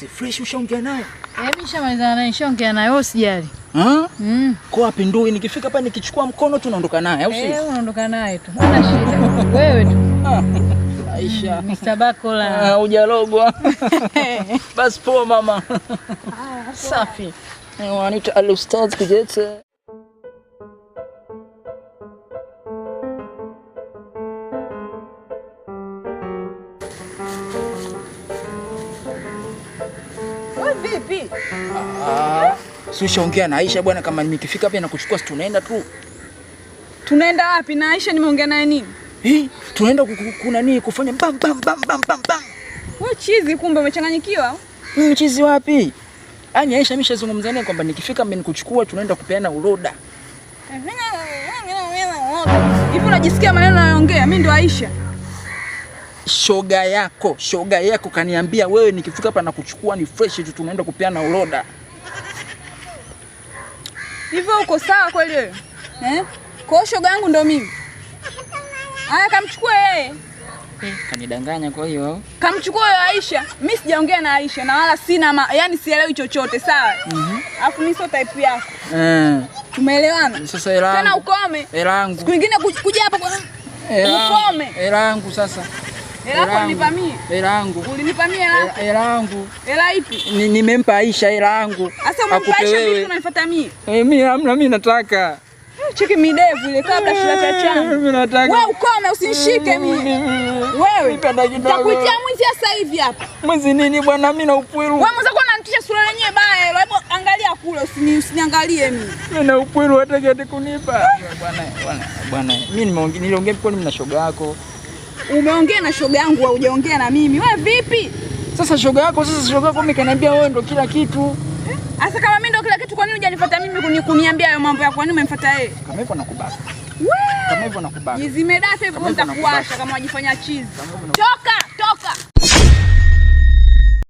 Si fresh ushaongea naye? Mimi nishamaliza naye, nishaongea naye, wewe usijali. Kwa wapi ndui nikifika hapa nikichukua mkono tu naondoka naye au si? Unaondoka naye tu. Hana shida. Wewe tu. Aisha. Mr. Bakola. Hujalogwa. Basi poa mama. Safi. Wanita al-ustadh kijete. Vipi? Si ushaongea na Aisha bwana, kama nikifika hapa nakuchukua si tunaenda tu. Tunaenda wapi na Aisha nimeongea naye nini? Tunaenda kuna nini kufanya bam bam bam bam bam bam. Wewe chizi kumbe umechanganyikiwa? Chizi wapi? Yaani Aisha ameshazungumza naye kwamba nikifika mimi nikuchukua tunaenda kupeana uroda. Hivi unajisikia maneno anayoongea? Mimi ndo Aisha. Shoga yako kaniambia wewe nikifika hapa nakuchukua ni fresh tu tunaenda kupeana uroda. Hivyo uko sawa kweli wewe? Kwa shoga yangu ndo mimi. Haya kamchukue yeye. Kanidanganya kwa hiyo. Kamchukue yeye Aisha. Mimi sijaongea na Aisha na wala sina yani sielewi chochote, sawa? Alafu mimi sio type yako. Tumeelewana? Sasa hela yangu. Tena ukome. Hela yangu. Siku nyingine kuja hapa kwa ukome. Hela yangu sasa. Hela yako ulinipa mimi. Hela yangu. Ulinipa mimi hela yako. Hela yangu. Hela ipi? Nimempa Aisha hela yangu. Sasa umempa Aisha vipi unanifuata mimi? Mimi nataka. Cheki midevu ile kabla shida changu. Mimi nataka. Wewe ukome usinishike mimi. Wewe. Nitakuitia mwizi sasa hivi hapa. Mwizi nini bwana, mimi na upwiru. Wewe mwanzo kwa unanitisha sura yenyewe baya. Hebu angalia kule usiniangalie mimi. Mimi na upwiru hata kunipa. Bwana. Mimi niliongea kwa nini na shoga yako? Umeongea na shoga yangu au hujaongea na mimi? Wewe vipi? Sasa shoga yako mimi kaniambia wewe ndo kila kitu. Sasa kama mimi ndo kila kitu, kwa nini hujanifuata mimi kuniambia hayo mambo ya kwa nini umemfuata yeye? Kama hivyo nakubaka. Kama hivyo nakubaka. Jizimedate hivyo nitakuacha kama wajifanya chizi. Toka!